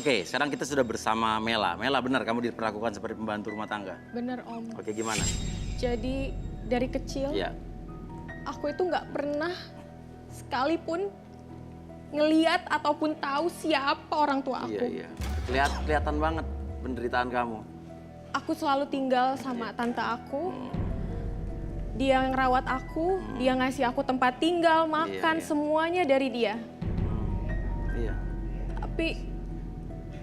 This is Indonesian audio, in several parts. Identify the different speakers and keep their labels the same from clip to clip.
Speaker 1: Oke, sekarang kita sudah bersama Mela. Mela, benar kamu diperlakukan seperti pembantu rumah tangga?
Speaker 2: Bener Om.
Speaker 1: Oke, gimana?
Speaker 2: Jadi dari kecil
Speaker 1: Iya.
Speaker 2: aku itu nggak pernah sekalipun ngeliat ataupun tahu siapa orang tua aku.
Speaker 1: Iya. Kelihatan banget penderitaan kamu.
Speaker 2: Aku selalu tinggal sama tante aku. Dia yang rawat aku, dia ngasih aku tempat tinggal, makan,
Speaker 1: Iya.
Speaker 2: semuanya dari dia.
Speaker 1: Iya.
Speaker 2: Tapi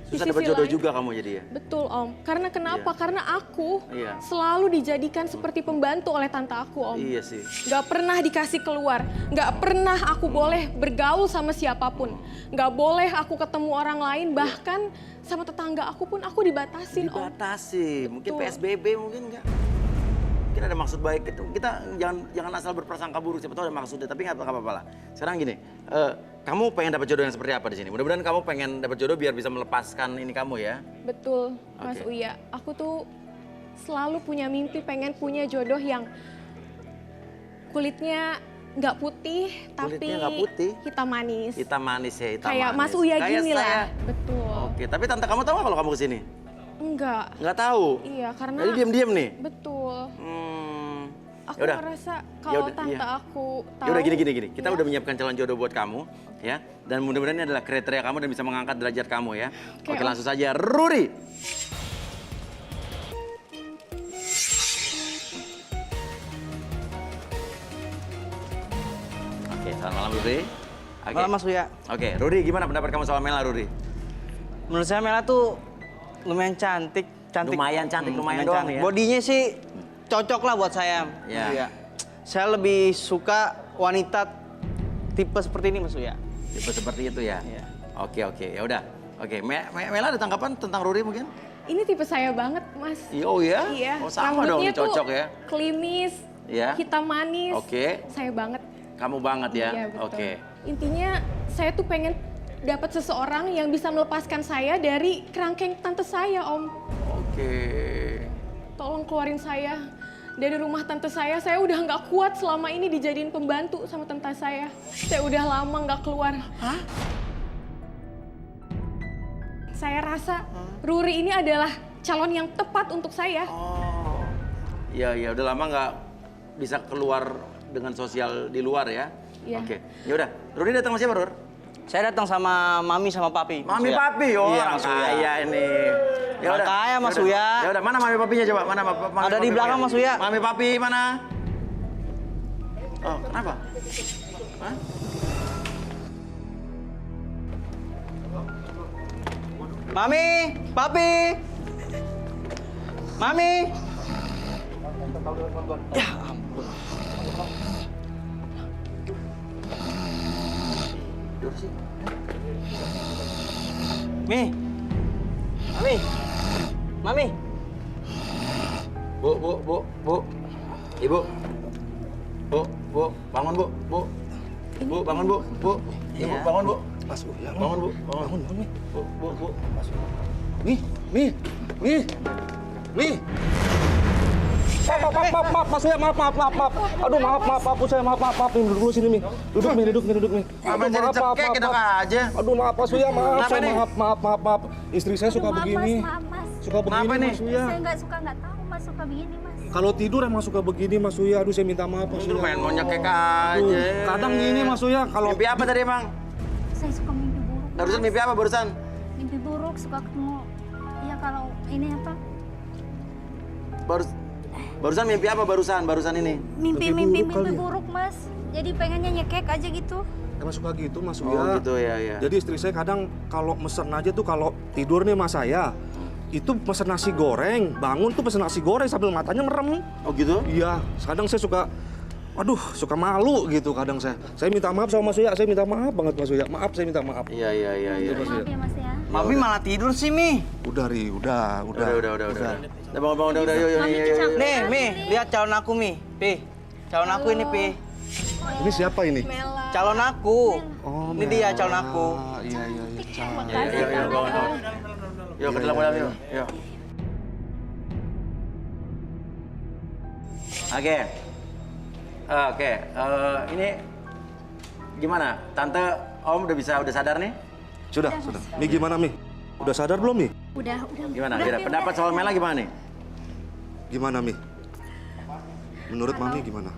Speaker 2: di
Speaker 1: Susah dapat
Speaker 2: sisi
Speaker 1: jodoh
Speaker 2: lain-
Speaker 1: juga kamu jadi ya?
Speaker 2: Betul Om. Karena kenapa?
Speaker 1: Iya.
Speaker 2: Karena aku
Speaker 1: Iya.
Speaker 2: selalu dijadikan seperti pembantu oleh tante aku Om.
Speaker 1: Iya sih.
Speaker 2: Gak pernah dikasih keluar, gak pernah aku boleh bergaul sama siapapun. Gak boleh aku ketemu orang lain, bahkan sama tetangga aku pun aku dibatasin Om.
Speaker 1: Dibatasi, mungkin
Speaker 2: Betul.
Speaker 1: PSBB mungkin enggak. Mungkin ada maksud baik itu. Kita jangan asal berprasangka buruk, siapa tahu ada maksudnya, tapi nggak apa-apa lah. Sekarang gini, kamu pengen dapat jodoh yang seperti apa di sini? Mudah-mudahan kamu pengen dapat jodoh biar bisa melepaskan ini kamu ya.
Speaker 2: Betul Mas
Speaker 1: Oke.
Speaker 2: Uya, aku tuh selalu punya mimpi pengen punya jodoh yang kulitnya nggak putih, tapi
Speaker 1: Kulitnya nggak putih?
Speaker 2: hitam manis.
Speaker 1: Hitam manis ya, hitam
Speaker 2: Kayak
Speaker 1: manis.
Speaker 2: Mas Uya
Speaker 1: Kayak
Speaker 2: gini
Speaker 1: saya.
Speaker 2: lah. Betul.
Speaker 1: Oke, tapi tante kamu tahu nggak kalau kamu kesini?
Speaker 2: Enggak.
Speaker 1: Nggak tahu.
Speaker 2: Iya, karena
Speaker 1: Jadi diam-diam nih.
Speaker 2: betul. Aku
Speaker 1: Yaudah.
Speaker 2: ngerasa kalau
Speaker 1: Yaudah,
Speaker 2: tante
Speaker 1: iya.
Speaker 2: aku tahu.
Speaker 1: Ya udah gini. Kita
Speaker 2: ya,
Speaker 1: udah menyiapkan calon jodoh buat kamu ya. Dan mudah-mudahan ini adalah kriteria kamu dan bisa mengangkat derajat kamu ya. Oke,
Speaker 2: Oke,
Speaker 1: langsung saja Ruri. Oke, selamat malam Ruri. Oke.
Speaker 3: Malam Mas Uya.
Speaker 1: Oke, Ruri gimana pendapat kamu soal Mela, Ruri?
Speaker 3: Menurut saya Mela tuh lumayan cantik.
Speaker 1: Lumayan cantik, lumayan doang ya.
Speaker 3: Bodinya sih cocok lah buat saya.
Speaker 1: Ya.
Speaker 3: Mas Uya. Saya lebih suka wanita tipe seperti ini Mas Uya.
Speaker 1: Tipe seperti itu ya.
Speaker 3: Iya.
Speaker 1: Oke, ya udah. Oke, Mela ada tanggapan tentang Ruri mungkin?
Speaker 2: Ini tipe saya banget, Mas.
Speaker 1: Oh ya?
Speaker 2: Iya.
Speaker 1: Oh sama dong,
Speaker 2: Rambutnya
Speaker 1: ini cocok
Speaker 2: tuh
Speaker 1: ya.
Speaker 2: klimis,
Speaker 1: Iya.
Speaker 2: hitam manis.
Speaker 1: Oke.
Speaker 2: Saya banget.
Speaker 1: Kamu banget ya?
Speaker 2: Iya, betul.
Speaker 1: Oke.
Speaker 2: Intinya saya tuh pengen dapat seseorang yang bisa melepaskan saya dari kerangkeng tante saya, Om.
Speaker 1: Oke.
Speaker 2: Tolong keluarin saya dari rumah tante saya. Saya udah nggak kuat selama ini dijadiin pembantu sama tante saya. Saya udah lama nggak keluar.
Speaker 1: Hah?
Speaker 2: Saya rasa Ruri ini adalah calon yang tepat untuk saya.
Speaker 1: Oh. Iya, udah lama nggak bisa keluar dengan sosial di luar ya?
Speaker 2: Iya.
Speaker 1: Oke. Ya udah, Ruri datang sama siapa, Rur?
Speaker 3: Saya datang sama Mami sama Papi. Mas
Speaker 1: Mami
Speaker 3: Uya.
Speaker 1: Papi, oh
Speaker 3: Iya,
Speaker 1: orang
Speaker 3: Mas Uya.
Speaker 1: kaya ini.
Speaker 3: Orang kaya, Mas Uya.
Speaker 1: Ya udah, mana Mami Papinya coba? Mana Mami
Speaker 3: Ada di
Speaker 1: Papi
Speaker 3: belakang,
Speaker 1: Papi?
Speaker 3: Mas Uya.
Speaker 1: Mami Papi mana? Oh, kenapa? Hah?
Speaker 3: Mami, Papi. Mami. Ya ampun. Mi. Mami. Mami.
Speaker 1: Bu. Ibu. Bu, bangun Bu. Bu, bangun Bu. Ibu,
Speaker 3: Iya.
Speaker 1: bangun Bu.
Speaker 4: Mas Uya,
Speaker 1: Bangun Bu.
Speaker 4: bangun, Mi.
Speaker 1: Bu.
Speaker 4: Mi. Maaf, Mas Uya, maaf. Aduh, maaf, Bu saya, maaf. Duduk dulu sini, Mi. Duduk, Mi.
Speaker 1: Apa jadi cekek enak aja?
Speaker 4: Aduh, maaf, Mas Uya, maaf.
Speaker 1: Kenapa
Speaker 4: Saya
Speaker 1: nih?
Speaker 4: maaf. Istri saya suka
Speaker 5: Aduh, maaf,
Speaker 4: begini.
Speaker 5: Maaf, Mas.
Speaker 4: Suka begini,
Speaker 1: Kenapa nih?
Speaker 4: Mas Uya.
Speaker 5: Saya nggak tahu Mas suka begini, Mas.
Speaker 4: Kalau tidur emang suka begini, Mas Uya. Aduh, saya minta maaf, Mas
Speaker 1: Lu
Speaker 4: Uya.
Speaker 1: main mau nyekek
Speaker 4: Aduh,
Speaker 1: aja.
Speaker 4: kadang gini, Mas Uya, kalau
Speaker 1: Mimpi apa tadi emang?
Speaker 5: Saya suka mimpi buruk.
Speaker 1: Barusan
Speaker 5: Mas.
Speaker 1: mimpi apa barusan?
Speaker 5: Mimpi buruk, suka ketemu. Iya kalau ini apa?
Speaker 1: Barusan mimpi apa barusan ini?
Speaker 5: Mimpi
Speaker 4: Mimpi buruk kali ya?
Speaker 5: buruk, Mas. Jadi pengennya nyekek aja gitu.
Speaker 4: emang suka gitu, Mas
Speaker 1: Oh
Speaker 4: Uya.
Speaker 1: gitu ya.
Speaker 4: Jadi istri saya kadang kalau mesen aja tuh kalau tidur nih sama saya, itu pesen nasi goreng, bangun tuh pesen nasi goreng sambil matanya merem.
Speaker 1: Oh gitu?
Speaker 4: Iya, kadang saya suka, suka malu gitu kadang saya. Saya minta maaf sama Mas Uya, saya minta maaf banget Mas Uya. Maaf, saya minta maaf.
Speaker 1: Iya.
Speaker 5: Maaf ya, Mas ya.
Speaker 3: Mami malah tidur sih, Mi.
Speaker 4: Udah, Ri, udah.
Speaker 1: Udah. Udah bangun, udah, yuk.
Speaker 5: Mami kecap.
Speaker 3: Nih, Mi, lihat calon aku, Mi. Pi. Calon aku ini, Pi.
Speaker 4: Ini siapa ini?
Speaker 2: Mela.
Speaker 3: Calon aku.
Speaker 4: Oh,
Speaker 3: Ini dia calon aku.
Speaker 4: Iya.
Speaker 1: Yuk, bangun. Yuk, ke dalam yuk. Yuk. Oke, ini gimana? Tante, Om udah sadar nih?
Speaker 4: Sudah. Mi gimana, Mi? Udah sadar belum, Mi?
Speaker 5: Udah.
Speaker 1: Gimana?
Speaker 5: Udah,
Speaker 1: Pendapat soal Mela gimana nih?
Speaker 4: Gimana, Mi? Menurut Mami gimana?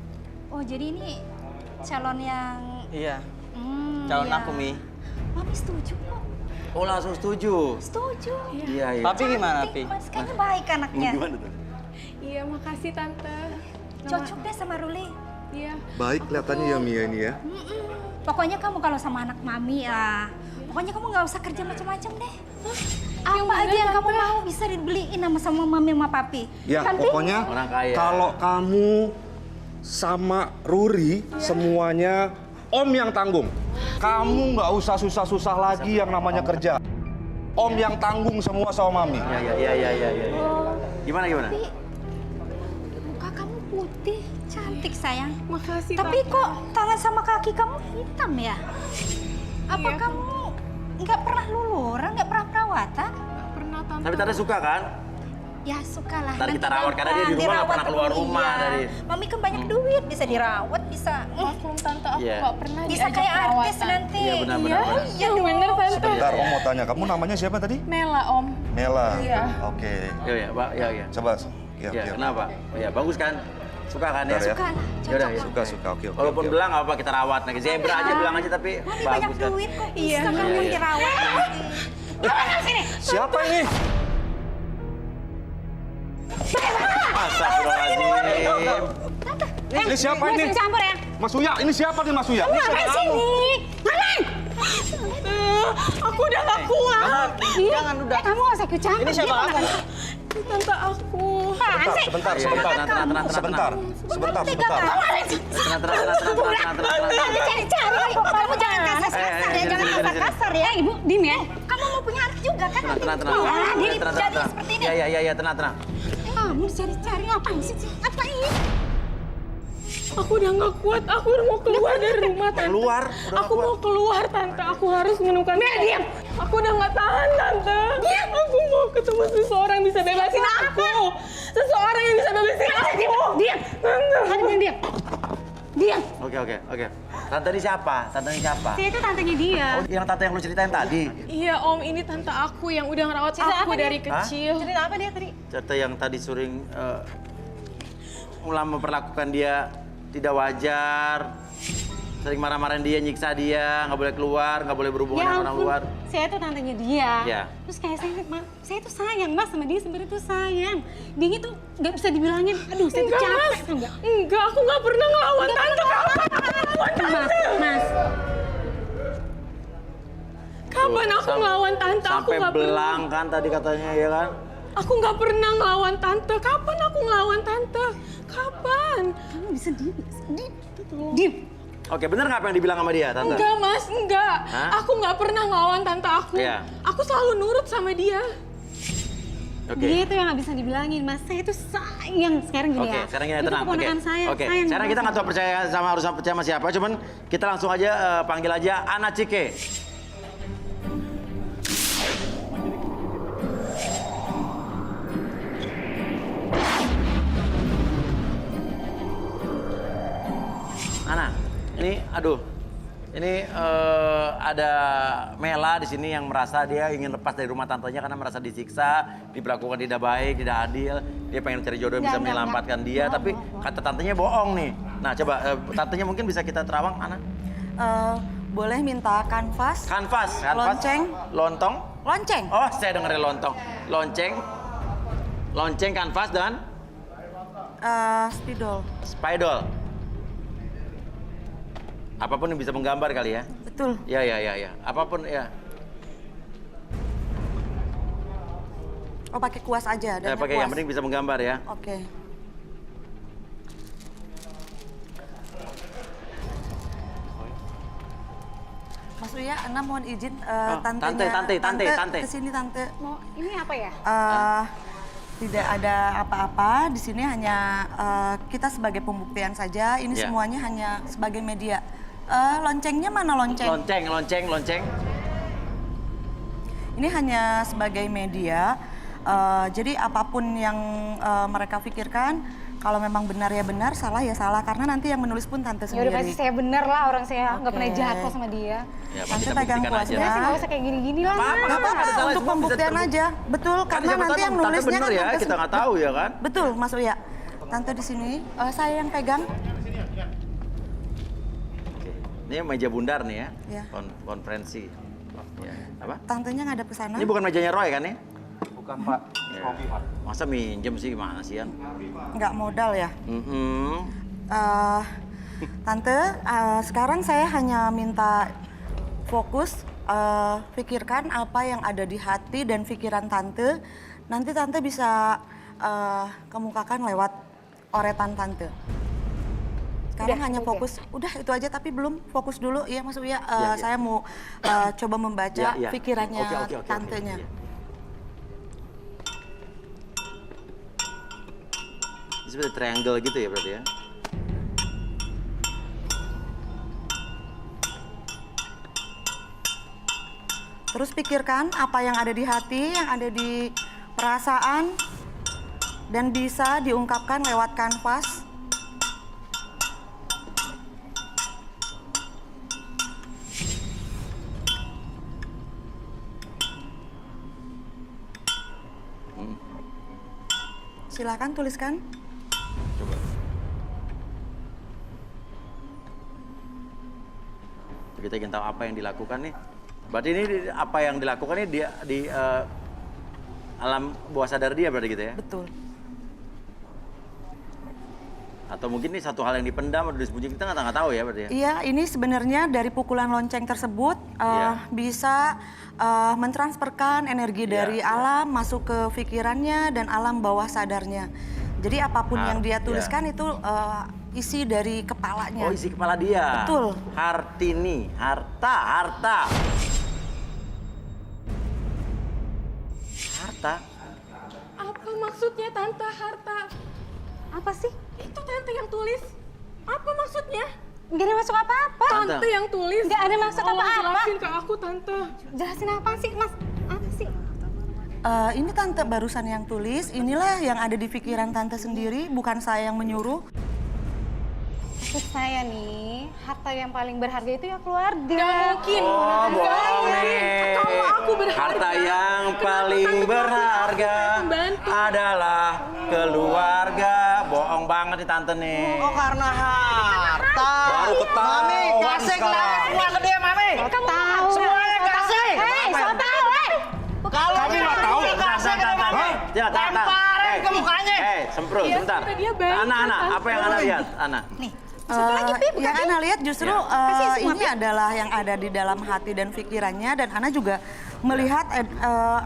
Speaker 5: Oh, jadi ini calon yang...
Speaker 3: Iya, calon
Speaker 5: iya.
Speaker 3: aku, Mi.
Speaker 5: Mami setuju kok.
Speaker 1: Oh langsung setuju?
Speaker 5: Setuju.
Speaker 1: Iya, iya.
Speaker 3: Papi gimana,
Speaker 5: Cantik,
Speaker 3: Pi?
Speaker 5: Mas. Kayaknya baik anaknya.
Speaker 1: Gimana tuh?
Speaker 2: Iya, makasih Tante.
Speaker 5: Cocok deh sama Ruli.
Speaker 2: Iya.
Speaker 4: Baik kelihatannya ya, Mia ini ya.
Speaker 5: Pokoknya kamu kalau sama anak Mami ya, pokoknya kamu nggak usah kerja macam-macam deh. Apa aja yang kamu mau bisa dibeliin sama Mami sama Papi.
Speaker 4: Ya,
Speaker 5: Kan, Pi?
Speaker 4: pokoknya
Speaker 1: Orang kaya.
Speaker 4: kalau kamu sama Ruri, semuanya Om yang tanggung. Kamu nggak usah susah-susah lagi yang namanya kerja. Om yang tanggung semua sama Mami.
Speaker 1: Iya. Gimana?
Speaker 5: Tapi muka kamu putih, cantik sayang.
Speaker 2: Makasih
Speaker 5: Tapi
Speaker 2: Tante.
Speaker 5: kok tangan sama kaki kamu hitam ya? Apa
Speaker 2: Iya.
Speaker 5: kamu nggak pernah luluran, nggak pernah perawatan?
Speaker 2: Nggak pernah Tante.
Speaker 1: Tapi Tante suka kan?
Speaker 5: Ya suka lah.
Speaker 1: Ntar
Speaker 5: nanti
Speaker 1: kita rawat, karena dia di rumah nggak
Speaker 5: dirawat
Speaker 1: pernah keluar
Speaker 5: dulu,
Speaker 1: rumah
Speaker 5: iya.
Speaker 1: dari.
Speaker 5: Mami kan banyak duit, bisa dirawat, bisa.
Speaker 2: Maklum Tante, aku
Speaker 1: Iya.
Speaker 2: nggak pernah
Speaker 5: Bisa
Speaker 2: diajak
Speaker 5: kayak artis
Speaker 2: perawatan.
Speaker 5: nanti.
Speaker 1: Iya, benar.
Speaker 2: Iya, bener Tante.
Speaker 4: Sebentar, Om mau tanya. Kamu namanya siapa tadi?
Speaker 2: Mela Om.
Speaker 4: Mela.
Speaker 2: Iya.
Speaker 4: Oke.
Speaker 1: Iya, Pak. Iya.
Speaker 4: Coba.
Speaker 1: Iya,
Speaker 4: Iya.
Speaker 1: kenapa? Oh, ya, bagus kan? Suka kan ya?
Speaker 4: Bentar ya.
Speaker 5: Suka lah,
Speaker 1: Yaudah,
Speaker 5: cocok.
Speaker 1: ya.
Speaker 4: Suka. Oke.
Speaker 1: Walaupun
Speaker 4: oke.
Speaker 1: belang nggak apa-apa, kita rawat. Nah, zebra aja belang aja tapi
Speaker 5: Mami banyak
Speaker 1: bagus kan?
Speaker 5: duit kok,
Speaker 2: Iya.
Speaker 5: bisa kamu
Speaker 1: Iya.
Speaker 5: dirawat nanti. Jangan sini.
Speaker 4: Siapa ini?
Speaker 1: Astagfirullahaladzim.
Speaker 4: Ini siapa ini?
Speaker 5: Campur ya.
Speaker 4: Mas Uya, ini siapa nih Mas Uya? Ini siapa
Speaker 5: Ngapain
Speaker 4: kamu?
Speaker 5: sini? Maman!
Speaker 2: Aku udah nggak kuat.
Speaker 3: Jangan, udah.
Speaker 5: Kamu nggak usah ikut campur.
Speaker 3: Ini siapa
Speaker 5: dia
Speaker 3: kamu?
Speaker 5: kenapa?
Speaker 2: Tante aku.
Speaker 5: Apaan sih?
Speaker 4: Sebentar.
Speaker 1: Tenang.
Speaker 5: Tante cari-cari. Kamu jangan kasar-kasar ya, jangan kasar-kasar ya. Ibu, Dim ya. Kamu mau punya anak juga kan?
Speaker 1: Tenang.
Speaker 5: Wah, dia jadi seperti ini.
Speaker 1: Iya, tenang.
Speaker 5: Kamu cari-cari ngapain sih? Apa ini?
Speaker 2: Aku udah nggak kuat. Aku udah mau keluar dari rumah Tante.
Speaker 1: Keluar? Udah
Speaker 2: Aku
Speaker 1: nggak
Speaker 2: mau keluar Tante. Aku harus menemukan. Diam. Aku udah nggak tahan Tante. Aku mau ketemu seseorang yang bisa bebasin aku. Seseorang yang bisa bebasin aku.
Speaker 5: Diam.
Speaker 2: Tante.
Speaker 5: Diam. Diam.
Speaker 1: Oke. Tante ini siapa?
Speaker 5: Saya itu tantenya dia.
Speaker 1: Oh, yang tante yang lu ceritain tadi.
Speaker 2: Iya Om, ini tante aku yang udah ngerawat aku dari kecil.
Speaker 5: Cerita apa dia tadi?
Speaker 1: Tante yang tadi sering mulai memperlakukan dia tidak wajar. Sering marah-marahin dia, nyiksa dia, nggak boleh keluar, nggak boleh berhubungan dengan orang luar.
Speaker 6: Saya tuh tantenya dia.
Speaker 1: Iya.
Speaker 6: Terus kayak saya tuh sayang mas sama dia, sebenarnya tuh sayang. Dia tuh nggak bisa dibilangin, aduh saya tuh
Speaker 2: Enggak,
Speaker 6: capek.
Speaker 2: Mas. Enggak, aku nggak pernah ngelawan tante.
Speaker 6: Mas.
Speaker 2: Kapan aku ngelawan tante? Aku
Speaker 1: Sampai
Speaker 2: nggak pernah.
Speaker 1: belang kan tadi katanya ya kan?
Speaker 2: Aku nggak pernah ngelawan tante. Kapan aku ngelawan tante? Kapan?
Speaker 6: Kamu bisa diem.
Speaker 1: Oke, bener nggak apa yang dibilang sama dia, tante?
Speaker 2: Enggak mas, enggak.
Speaker 1: Hah?
Speaker 2: Aku nggak pernah ngelawan tante aku.
Speaker 1: Iya.
Speaker 2: Aku selalu nurut sama dia.
Speaker 1: Oke.
Speaker 6: Dia tuh yang nggak bisa dibilangin mas. Saya tuh sayang sekarang gini
Speaker 1: Oke,
Speaker 6: ya.
Speaker 1: sekarang gini
Speaker 6: Itu
Speaker 1: tenang.
Speaker 6: keponakan saya.
Speaker 1: Oke,
Speaker 6: sayang
Speaker 1: sekarang
Speaker 6: banget
Speaker 1: kita nggak
Speaker 6: sama
Speaker 1: tahu percaya sama harus percaya sama siapa, cuman kita langsung aja panggil aja Ana Cike. Ana, ini ada Mela di sini yang merasa dia ingin lepas dari rumah tantenya karena merasa disiksa, diperlakukan tidak baik, tidak adil. Dia pengen cari jodoh yang bisa menyelamatkan dia, tapi kata tantenya bohong nih. Nah, coba tantenya mungkin bisa kita terawang, Ana.
Speaker 7: Boleh minta kanvas?
Speaker 1: Kanvas.
Speaker 7: Lonceng.
Speaker 1: Lontong.
Speaker 7: Lonceng.
Speaker 1: Oh, saya dengerin lontong. Lonceng, kanvas, dan
Speaker 7: Spidol.
Speaker 1: spidol. Apapun yang bisa menggambar kali ya.
Speaker 7: Betul.
Speaker 1: Ya. Apapun ya.
Speaker 7: Oh, pakai kuas aja.
Speaker 1: Ya, pakai yang penting bisa menggambar ya.
Speaker 7: Oke. Mas Uya, Ana mohon izin
Speaker 1: Tante.
Speaker 7: Kesini tante.
Speaker 6: Mau ini apa ya?
Speaker 7: Tidak ada apa-apa. Di sini hanya kita sebagai pembuktian saja. Ini
Speaker 1: Ya.
Speaker 7: semuanya hanya sebagai media. Loncengnya mana lonceng?
Speaker 1: Lonceng.
Speaker 7: Ini hanya sebagai media. Jadi apapun yang mereka pikirkan, Kalau memang benar ya benar, salah ya salah. Karena nanti yang menulis pun tante
Speaker 6: Ya udah
Speaker 7: sendiri.
Speaker 6: pasti saya bener lah, orang saya nggak
Speaker 7: Oke.
Speaker 6: pernah jahat kok sama dia.
Speaker 1: Ya,
Speaker 7: Tante
Speaker 1: kita
Speaker 7: pegang
Speaker 1: buktikan aja.
Speaker 7: kuasnya.
Speaker 6: Udah sih nggak usah kayak gini-gini lah.
Speaker 1: Apa-apa,
Speaker 6: Mas.
Speaker 7: Nggak apa-apa,
Speaker 1: ada salah,
Speaker 7: untuk
Speaker 1: semua bisa
Speaker 7: pembuktian
Speaker 1: terbukti.
Speaker 7: aja. Betul,
Speaker 1: Kan
Speaker 7: karena
Speaker 1: siapa
Speaker 7: nanti
Speaker 1: tahu
Speaker 7: yang
Speaker 1: tante
Speaker 7: nulisnya
Speaker 1: bener
Speaker 7: kan
Speaker 1: ya,
Speaker 7: tante
Speaker 1: kita
Speaker 7: sendiri.
Speaker 1: nggak tahu ya kan.
Speaker 7: Betul, Mas Uya. Tante di sini, saya yang pegang.
Speaker 1: Oke. Ini meja bundar nih ya,
Speaker 7: Ya.
Speaker 1: konferensi. Ya. Apa?
Speaker 7: Tantenya ngadap ke sana.
Speaker 1: Ini bukan mejanya Roy kan ya?
Speaker 4: Bukan Pak,
Speaker 1: Ya.
Speaker 4: Robi Pak.
Speaker 1: Masa minjem sih, gimana sih Yan?
Speaker 7: Nggak modal ya.
Speaker 1: Mhm.
Speaker 7: Tante, sekarang saya hanya minta fokus, pikirkan apa yang ada di hati dan pikiran Tante. Nanti Tante bisa kemukakan lewat oretan Tante. Sekarang hanya fokus, udah itu aja tapi belum fokus dulu. Iya Mas Uya,
Speaker 1: Ya.
Speaker 7: saya mau coba membaca
Speaker 1: Ya, ya.
Speaker 7: pikirannya
Speaker 1: Oke.
Speaker 7: Tantenya.
Speaker 1: Iya. Ini seperti triangle gitu ya berarti ya?
Speaker 7: Terus pikirkan apa yang ada di hati, yang ada di perasaan, dan bisa diungkapkan lewat kanvas. Silakan tuliskan.
Speaker 1: Coba. Kita ingin tahu apa yang dilakukan nih. Berarti ini apa yang dilakukan ini dia di alam bawah sadar dia berarti gitu ya?
Speaker 7: Betul.
Speaker 1: Atau mungkin ini satu hal yang dipendam atau disembunyikan, kita nggak tahu ya berarti ya?
Speaker 7: Iya, ini sebenarnya dari pukulan lonceng tersebut
Speaker 1: Iya.
Speaker 7: bisa mentransferkan energi dari
Speaker 1: Iya.
Speaker 7: alam masuk ke pikirannya dan alam bawah sadarnya. Jadi apapun yang dia
Speaker 1: Iya.
Speaker 7: tuliskan itu isi dari kepalanya.
Speaker 1: Oh, isi kepala dia.
Speaker 7: Betul.
Speaker 1: Hartini, harta. Harta?
Speaker 2: Apa maksudnya Tante harta?
Speaker 6: Apa sih?
Speaker 2: Itu Tante yang tulis. Apa maksudnya?
Speaker 6: Nggak ada masuk apa-apa.
Speaker 2: Tante yang tulis.
Speaker 6: Nggak ada maksud
Speaker 2: Tolong
Speaker 6: apa-apa.
Speaker 2: jelasin ke aku Tante.
Speaker 6: Jelasin apa sih, Mas? Apa sih?
Speaker 7: Ini Tante barusan yang tulis, inilah yang ada di pikiran Tante sendiri, bukan saya yang menyuruh.
Speaker 6: Maksud saya nih, harta yang paling berharga itu ya keluarga.
Speaker 2: Nggak mungkin.
Speaker 1: Oh, bohong nih.
Speaker 2: Kalau aku berharga.
Speaker 1: Harta yang
Speaker 2: kenapa
Speaker 1: paling
Speaker 2: Tante
Speaker 1: berharga
Speaker 2: kasih pembantu?
Speaker 1: adalah keluarga. Bohong banget nih tante nih.
Speaker 3: Oh karena harta.
Speaker 1: Baru ketahuan
Speaker 3: Mami, kasih
Speaker 1: sekarang.
Speaker 3: kenapa semua ke dia, Mami?
Speaker 6: Kamu tahu.
Speaker 3: Semuanya kasih.
Speaker 6: Hei, so tahu, hei.
Speaker 3: Kalau
Speaker 4: Kamu nggak tahu?
Speaker 3: kasih ke dia, Mami.
Speaker 1: Ya,
Speaker 3: Lemparin ke mukanya.
Speaker 1: Semprot,
Speaker 2: Iya,
Speaker 1: sebentar.
Speaker 2: kata dia baik,
Speaker 1: Ana,
Speaker 2: Tante.
Speaker 1: apa yang Ana lihat? Ana.
Speaker 5: Nih,
Speaker 7: Yang Ana lihat justru ini adalah yang ada di dalam hati dan pikirannya, dan Ana juga melihat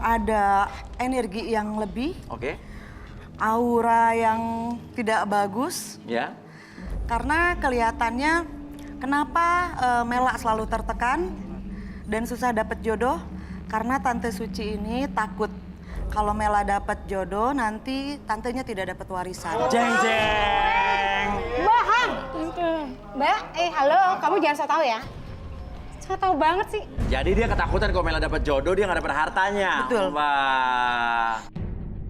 Speaker 7: ada energi yang lebih,
Speaker 1: Oke.
Speaker 7: aura yang tidak bagus,
Speaker 1: Ya.
Speaker 7: karena kelihatannya kenapa Mela selalu tertekan dan susah dapat jodoh, karena Tante Suci ini takut kalau Mela dapat jodoh nanti tantenya tidak dapat warisan.
Speaker 1: Jeng jeng.
Speaker 6: Bohong. Mbak, halo, kamu jangan so tau ya. So tau banget sih.
Speaker 1: Jadi dia ketakutan kalau Mela dapat jodoh dia nggak dapat hartanya.
Speaker 7: Betul.
Speaker 1: Wah.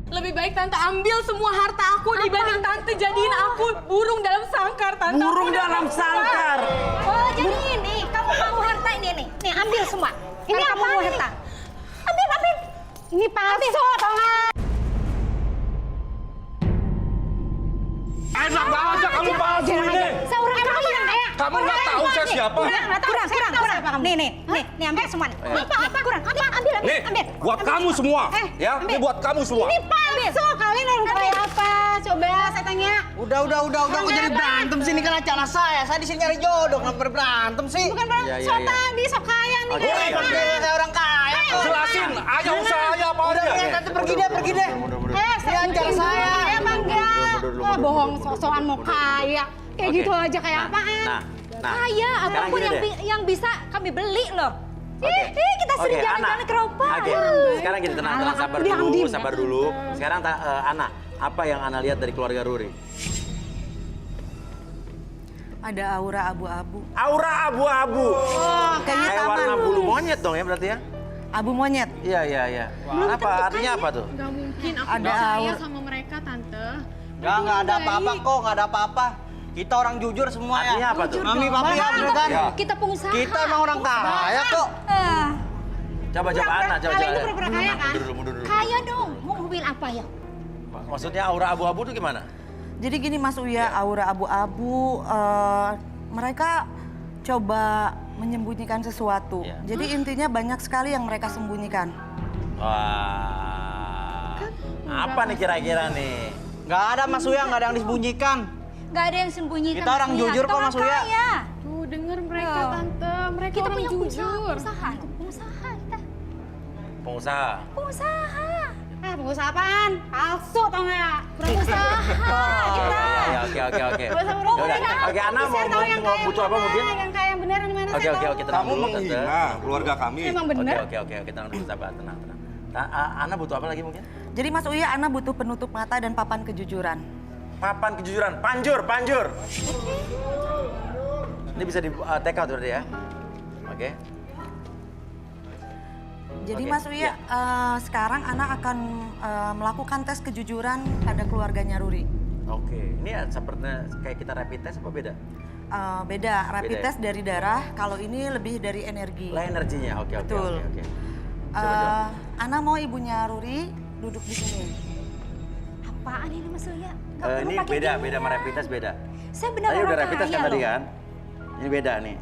Speaker 2: Lebih baik Tante ambil semua harta aku dibanding Tante jadiin aku burung dalam sangkar, Tante.
Speaker 1: Burung
Speaker 2: Aku udah
Speaker 1: dalam
Speaker 2: nggak
Speaker 1: sangkar.
Speaker 5: oh jadi ini, kamu mau harta ini nih. Nih ambil semua.
Speaker 6: Ini
Speaker 5: Kalau kamu
Speaker 6: apaan
Speaker 5: mau
Speaker 6: ini?
Speaker 5: harta. Ambil.
Speaker 6: Ini palsu, tau nggak?
Speaker 4: Enak banget kamu palsu ini.
Speaker 6: Seorang kamu yang kayak.
Speaker 4: Kamu nggak tahu saya siapa?
Speaker 5: Kurang. Nih ambil semua nih. Apa? Kurang. Ambil.
Speaker 4: Nih, buat kamu semua. Ya, ini buat kamu semua.
Speaker 6: Ini palsu, kalian orang kayak apa? Coba saya tanya.
Speaker 3: Udah, kok jadi berantem sih? Ini kan acara saya. Saya di sini nyari jodoh, kenapa berantem sih?
Speaker 6: Bukan barang
Speaker 1: Iya, iya,
Speaker 6: so
Speaker 1: iya.
Speaker 6: tadi, so kaya nih.
Speaker 1: Oke,
Speaker 6: kayak
Speaker 1: oke,
Speaker 6: apa?
Speaker 1: oke.
Speaker 3: Kayak orang kaya kok.
Speaker 4: Jelasin, aja usahanya apa
Speaker 3: Udah,
Speaker 4: aja.
Speaker 3: tante pergi deh.
Speaker 6: Saya
Speaker 3: acara
Speaker 6: bikin
Speaker 3: saya.
Speaker 6: dulu, ya bang enggak. Wah bohong, sosokan mau kaya. Kayak
Speaker 1: Oke.
Speaker 6: gitu aja kayak apaan.
Speaker 1: Nah,
Speaker 5: Kaya,
Speaker 1: sekarang
Speaker 5: apapun
Speaker 1: gini deh.
Speaker 5: yang bisa kami beli loh.
Speaker 1: Oke.
Speaker 5: Kita sering
Speaker 1: Oke,
Speaker 5: jalan-jalan
Speaker 1: Ana.
Speaker 5: ke Eropa.
Speaker 1: Oke, sekarang gini tenang,
Speaker 6: Alah,
Speaker 1: sabar
Speaker 6: diam,
Speaker 1: dulu,
Speaker 6: diam.
Speaker 1: sabar dulu. Sekarang Ana, apa yang Ana lihat dari keluarga Ruri?
Speaker 7: Ada aura abu-abu.
Speaker 1: Aura abu-abu.
Speaker 7: Kayaknya
Speaker 1: Kayak
Speaker 7: taman.
Speaker 1: warna bulu monyet dong ya berarti ya?
Speaker 7: Abu monyet.
Speaker 1: Iya. Apa? Artinya apa tuh?
Speaker 2: Gak mungkin aku
Speaker 7: Ada
Speaker 2: percaya
Speaker 7: aur.
Speaker 2: sama mereka, Tante.
Speaker 3: Nggak ada apa-apa kok, nggak ada apa-apa. Kita orang jujur semua ya.
Speaker 1: Artinya apa tuh?
Speaker 3: Mami, papi ya, bener kan?
Speaker 4: Ya.
Speaker 5: Kita pengusaha.
Speaker 3: Kita emang orang kaya kok.
Speaker 1: Coba Ana, coba.
Speaker 6: Kalian tuh pura-pura kaya kan?
Speaker 1: Mundur dulu.
Speaker 5: Kaya dong. Mau mobil apa ya?
Speaker 1: Maksudnya aura abu-abu tuh gimana?
Speaker 7: Jadi gini Mas Uya, aura abu-abu, mereka coba menyembunyikan sesuatu.
Speaker 1: Iya.
Speaker 7: Jadi intinya banyak sekali yang mereka sembunyikan.
Speaker 1: Wah. Apa nih kira-kira nih?
Speaker 3: Nggak ada Mas Uya, nggak ada yang disembunyikan.
Speaker 5: Gak ada yang sembunyikan.
Speaker 3: Kita orang
Speaker 5: Mas Uya.
Speaker 3: jujur
Speaker 5: Kita
Speaker 3: kok,
Speaker 5: orang
Speaker 3: Mas Uya.
Speaker 5: kaya.
Speaker 2: Tuh denger mereka
Speaker 5: Ya.
Speaker 2: tante, mereka
Speaker 5: Kita
Speaker 2: orang
Speaker 5: punya
Speaker 2: jujur.
Speaker 5: pengusaha kita.
Speaker 1: Pengusaha.
Speaker 5: Pengusaha.
Speaker 6: Pengusaha apaan? Palsu tau nggak?
Speaker 5: Pengusaha kita.
Speaker 1: Oke.
Speaker 6: Pengusaha
Speaker 1: Oke, Ana mau butuh apa mungkin?
Speaker 6: Yang kaya yang benar di mana
Speaker 1: Oke, tenang
Speaker 4: Kamu
Speaker 1: dulu, Tante.
Speaker 4: menghina keluarga kami.
Speaker 6: Emang bener?
Speaker 1: Oke, tenang dulu, sabar, tenang. Ana butuh apa lagi mungkin?
Speaker 7: Jadi Mas Uya, Ana butuh penutup mata dan papan kejujuran.
Speaker 1: Papan kejujuran, panjur. Ini bisa di take out berarti ya? Oke.
Speaker 7: Jadi
Speaker 1: Oke,
Speaker 7: Mas Uya, sekarang Ana akan melakukan tes kejujuran pada keluarganya Ruri.
Speaker 1: Oke, ini sepertinya kayak kita rapid test apa beda?
Speaker 7: Beda, rapid
Speaker 1: Beda ya?
Speaker 7: test dari darah, kalau ini lebih dari energi.
Speaker 1: Lah energinya, oke.
Speaker 7: Betul.
Speaker 1: Coba.
Speaker 7: Ana mau ibunya Ruri duduk di sini.
Speaker 5: Apaan ini Mas Uya? Nggak perlu
Speaker 1: Ini
Speaker 5: pakai
Speaker 1: beda
Speaker 5: ginian.
Speaker 1: sama rapid test beda.
Speaker 5: Saya benar
Speaker 1: Tadi
Speaker 5: orang
Speaker 1: udah rapid test kan
Speaker 5: kaya
Speaker 1: tadi
Speaker 5: loh.
Speaker 1: kan? Ini beda nih.